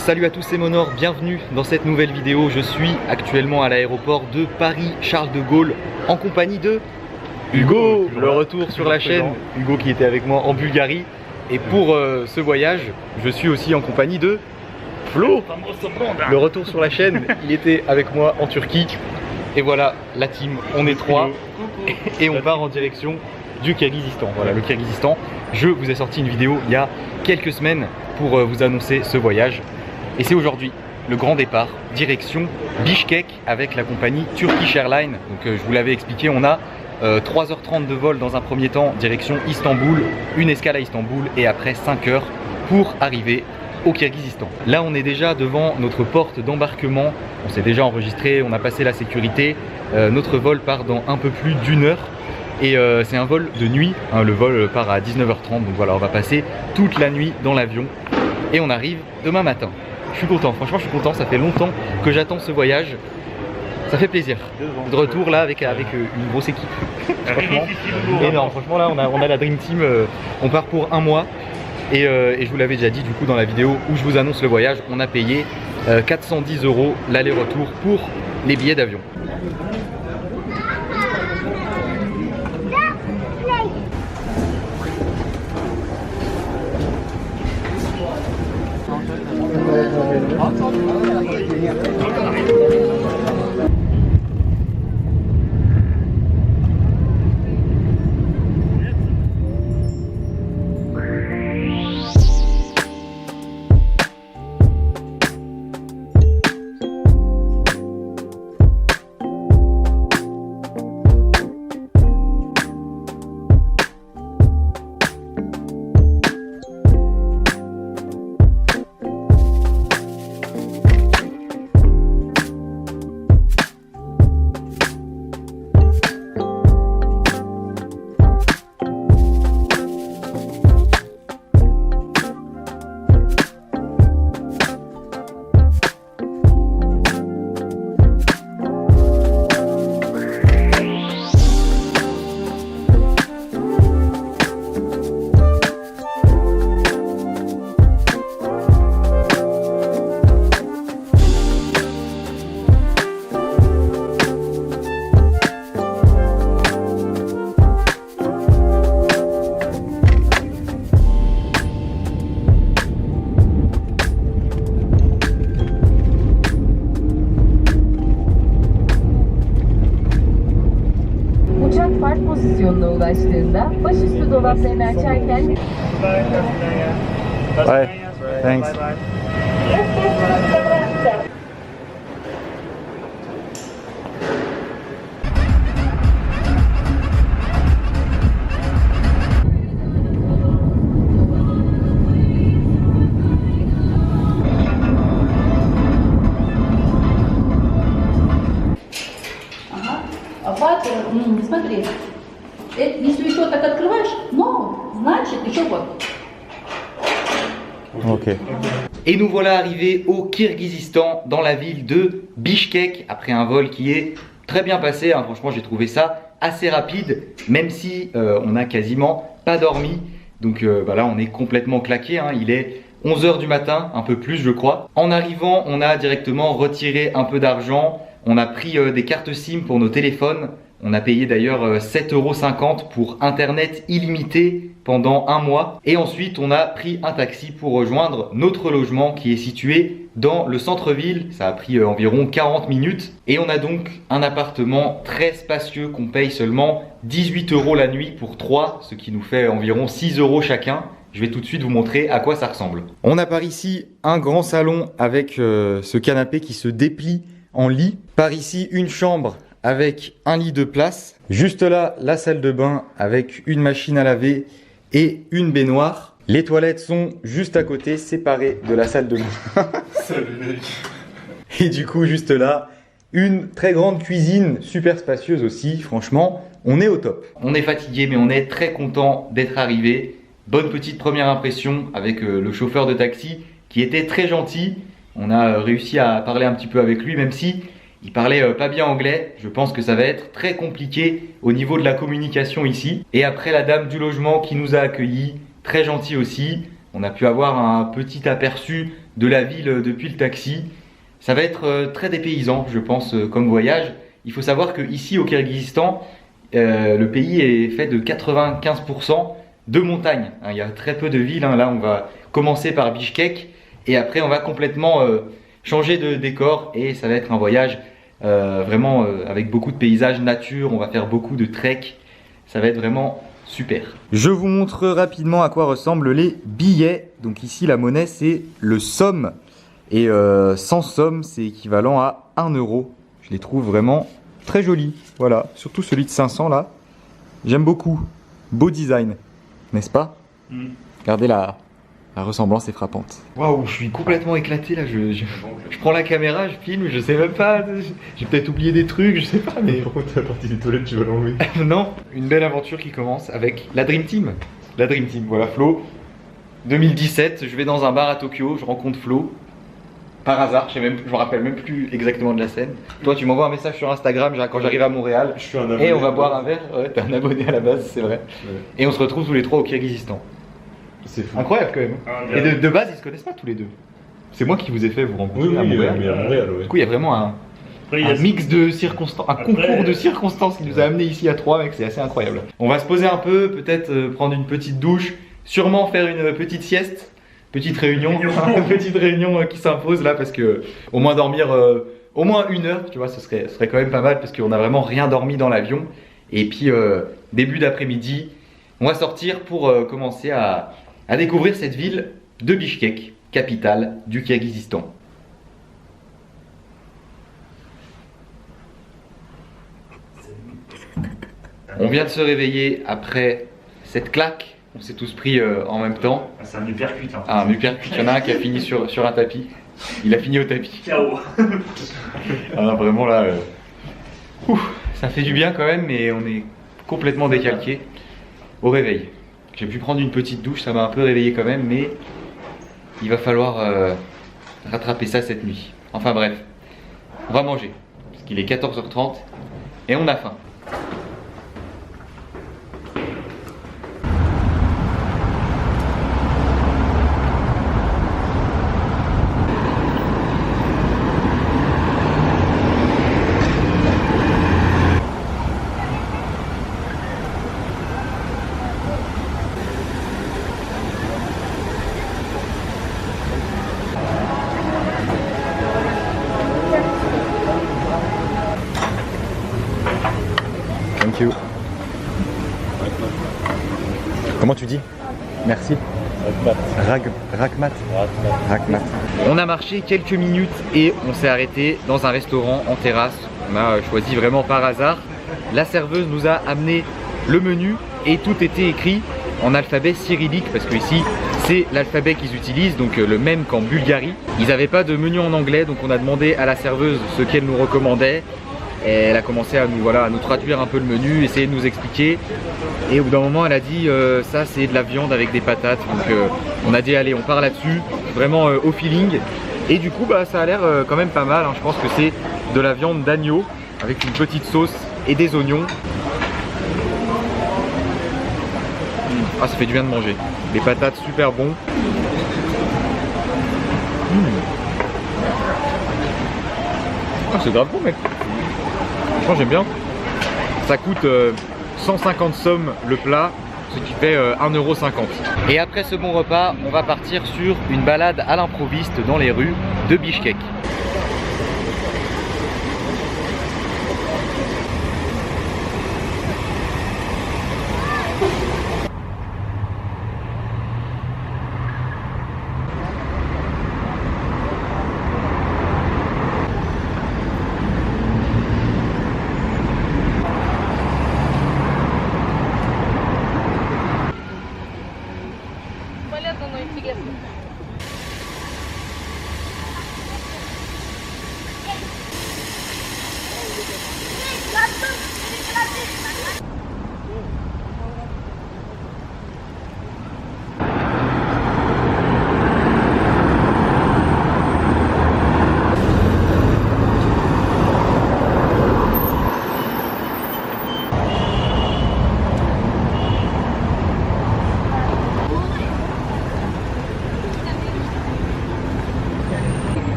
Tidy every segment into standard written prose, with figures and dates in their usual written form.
Salut à tous, c'est Monor, bienvenue dans cette nouvelle vidéo. Je suis actuellement à l'aéroport de Paris-Charles de Gaulle en compagnie de Hugo, le retour sur la chaîne. Hugo qui était avec moi en Bulgarie. Et pour ce voyage, je suis aussi en compagnie de Flo, le retour sur la chaîne. Il était avec moi en Turquie. Et voilà, la team, on est trois. Et on part en direction du Kirghizistan. Voilà, le Kirghizistan. Je vous ai sorti une vidéo il y a quelques semaines pour vous annoncer ce voyage. Et c'est aujourd'hui le grand départ, direction Bishkek avec la compagnie Turkish Airlines. Donc je vous l'avais expliqué, on a 3h30 de vol dans un premier temps, direction Istanbul, une escale à Istanbul et après 5 heures pour arriver au Kirghizistan. Là on est déjà devant notre porte d'embarquement, on s'est déjà enregistré, on a passé la sécurité, notre vol part dans un peu plus d'une heure. Et c'est un vol de nuit, hein, le vol part à 19h30, donc voilà, on va passer toute la nuit dans l'avion et on arrive demain matin. Je suis content, franchement je suis content, ça fait longtemps que j'attends ce voyage, ça fait plaisir. De retour là avec une grosse équipe, franchement énorme, franchement là on a la Dream Team, on part pour un mois et je vous l'avais déjà dit du coup dans la vidéo où je vous annonce le voyage, on a payé 410 € l'aller-retour pour les billets d'avion. Park pozisyonuna ulaştığında başüstü dolaplarını açarken Ouais, thanks. Смотри, если еще так открываешь, но значит еще вот. Ok. Et nous voilà arrivés au Kirghizistan, dans la ville de Bishkek, après un vol qui est très bien passé. Hein. Franchement, j'ai trouvé ça assez rapide, même si on n'a quasiment pas dormi. Donc là, on est complètement claqué. Hein. Il est 11 h du matin, un peu plus, je crois. En arrivant, on a directement retiré un peu d'argent. On a pris des cartes SIM pour nos téléphones. On a payé d'ailleurs 7,50 € pour internet illimité pendant un mois. Et ensuite, on a pris un taxi pour rejoindre notre logement qui est situé dans le centre-ville. Ça a pris environ 40 minutes. Et on a donc un appartement très spacieux qu'on paye seulement 18 € la nuit pour 3, ce qui nous fait environ 6 € chacun. Je vais tout de suite vous montrer à quoi ça ressemble. On a par ici un grand salon avec ce canapé qui se déplie en lit. Par ici, une chambre avec un lit de place. Juste là, la salle de bain avec une machine à laver et une baignoire. Les toilettes sont juste à côté, séparées de la salle de bain. Salut mec. Et du coup, juste là, une très grande cuisine, super spacieuse aussi. Franchement, on est au top. On est fatigué, mais on est très content d'être arrivé. Bonne petite première impression avec le chauffeur de taxi qui était très gentil. On a réussi à parler un petit peu avec lui, même si il parlait pas bien anglais. Je pense que ça va être très compliqué au niveau de la communication ici. Et après, la dame du logement qui nous a accueillis, très gentille aussi. On a pu avoir un petit aperçu de la ville depuis le taxi. Ça va être très dépaysant, je pense, comme voyage. Il faut savoir qu'ici au Kirghizistan, le pays est fait de 95% de montagnes. Il y a très peu de villes. Là, on va commencer par Bishkek et après, on va complètement changer de décor et ça va être un voyage vraiment avec beaucoup de paysages, nature. On va faire beaucoup de trek. Ça va être vraiment super. Je vous montre rapidement à quoi ressemblent les billets. Donc ici, la monnaie, c'est le som. Et 100 som, c'est équivalent à 1 euro. Je les trouve vraiment très jolis. Voilà, surtout celui de 500 là. J'aime beaucoup. Beau design, n'est-ce pas? Regardez la ressemblance est frappante. Waouh, je suis complètement éclaté là. Je prends la caméra, je filme, je sais même pas. J'ai peut-être oublié des trucs, je sais pas. Mais par contre, la partie des toilettes, tu vas l'enlever. Non, une belle aventure qui commence avec la Dream Team. La Dream Team, voilà Flo. 2017, je vais dans un bar à Tokyo, je rencontre Flo. Par hasard, je me rappelle même plus exactement de la scène. Toi, tu m'envoies un message sur Instagram quand j'arrive à Montréal. Je suis un abonné. Et on va boire un verre. Ouais, t'es un abonné à la base, c'est vrai. Ouais. Et on se retrouve tous les trois au Kirghizistan. C'est fou. Incroyable quand même. Et de base, ils se connaissent pas tous les deux. C'est moi qui vous ai fait vous rencontrer Oui, à Montréal. mais à Montréal, ouais. Du coup, il y a vraiment un mix de circonstances, un concours de circonstances qui nous a amenés ici à trois, mec, c'est assez incroyable. On va se poser un peu, peut-être prendre une petite douche, sûrement faire une petite sieste. Petite réunion qui s'impose là parce que au moins dormir au moins 1 heure, tu vois, ce serait quand même pas mal parce qu'on a vraiment rien dormi dans l'avion. Et puis début d'après-midi, on va sortir pour commencer à découvrir cette ville de Bishkek, capitale du Kirghizistan. On vient de se réveiller après cette claque. On s'est tous pris en même temps. C'est un uppercut. Hein. Ah, un uppercut, il y en a un qui a fini sur un tapis. Il a fini au tapis. Ciao. Ah, vraiment là, ça fait du bien quand même, mais on est complètement décalqué au réveil. J'ai pu prendre une petite douche, ça m'a un peu réveillé quand même, mais il va falloir rattraper ça cette nuit. Enfin bref, on va manger, parce qu'il est 14h30 et on a faim. Thank you. Comment tu dis? Merci. Rakhmat. On a marché quelques minutes et on s'est arrêté dans un restaurant en terrasse. On a choisi vraiment par hasard. La serveuse nous a amené le menu et tout était écrit en alphabet cyrillique parce que ici c'est l'alphabet qu'ils utilisent, donc le même qu'en Bulgarie. Ils n'avaient pas de menu en anglais, donc on a demandé à la serveuse ce qu'elle nous recommandait. Et elle a commencé à nous traduire un peu le menu, essayer de nous expliquer. Et au bout d'un moment, elle a dit ça c'est de la viande avec des patates. Donc on a dit allez, on part là-dessus, vraiment au feeling. Et du coup, bah, ça a l'air quand même pas mal. Hein. Je pense que c'est de la viande d'agneau avec une petite sauce et des oignons. Ah, ça fait du bien de manger. Les patates super bon. Ah, c'est grave bon, mec. Franchement, j'aime bien. Ça coûte 150 som le plat, ce qui fait 1,50 €. Et après ce bon repas, on va partir sur une balade à l'improviste dans les rues de Bishkek.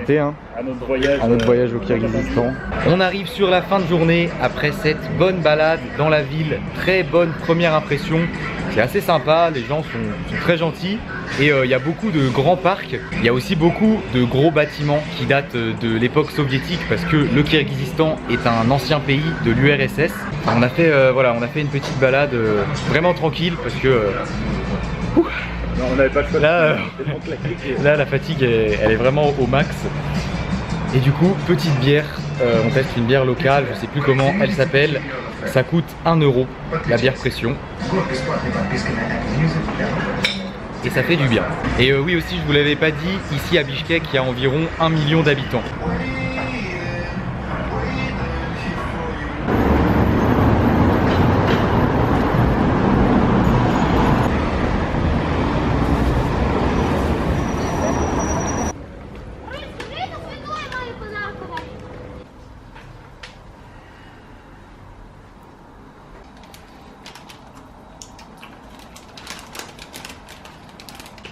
santé hein, À notre voyage. à notre voyage au Kirghizistan. On arrive sur la fin de journée après cette bonne balade dans la ville. Très bonne première impression. C'est assez sympa, les gens sont très gentils et il y a beaucoup de grands parcs. Il y a aussi beaucoup de gros bâtiments qui datent de l'époque soviétique parce que le Kirghizistan est un ancien pays de l'URSS. On a fait voilà, on a fait une petite balade vraiment tranquille parce que Non, on n'avait pas le choix. là, là la fatigue elle est vraiment au max. Et du coup, petite bière, on teste une bière locale, je sais plus comment elle s'appelle. Ça coûte 1 €, la bière pression. Et ça fait du bien. Et oui aussi, je vous l'avais pas dit, ici à Bishkek, il y a environ 1 million d'habitants.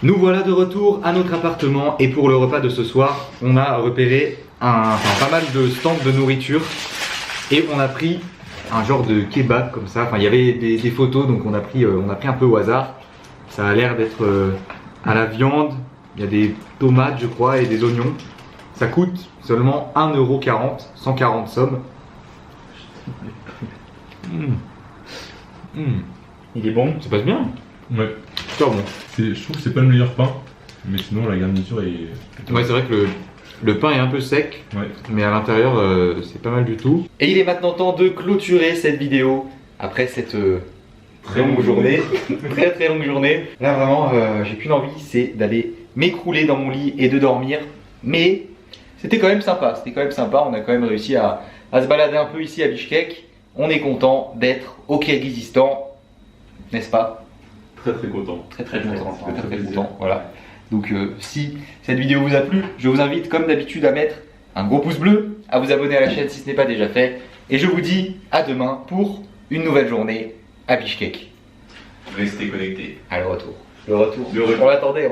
Nous voilà de retour à notre appartement et pour le repas de ce soir, on a repéré pas mal de stands de nourriture et on a pris un genre de kebab comme ça. Enfin, il y avait des photos donc on a pris un peu au hasard. Ça a l'air d'être à la viande, il y a des tomates je crois et des oignons. Ça coûte seulement 1,40 €, 140 sommes. Il est bon. Ça passe bien. Ouais, Super bon. je trouve que c'est pas le meilleur pain, mais sinon la garniture est. Ouais, c'est vrai que le pain est un peu sec, Ouais. mais à l'intérieur c'est pas mal du tout. Et il est maintenant temps de clôturer cette vidéo après cette très longue journée, très longue journée. Là vraiment j'ai qu'une envie, c'est d'aller m'écrouler dans mon lit et de dormir, mais c'était quand même sympa, on a quand même réussi à se balader un peu ici à Bishkek. On est content d'être au Kirghizistan, n'est-ce pas? Très content. Très content, voilà. Donc si cette vidéo vous a plu, je vous invite comme d'habitude à mettre un gros pouce bleu, à vous abonner à la chaîne si ce n'est pas déjà fait, et je vous dis à demain pour une nouvelle journée à Bishkek. Restez connectés. À le retour. On l'attendait.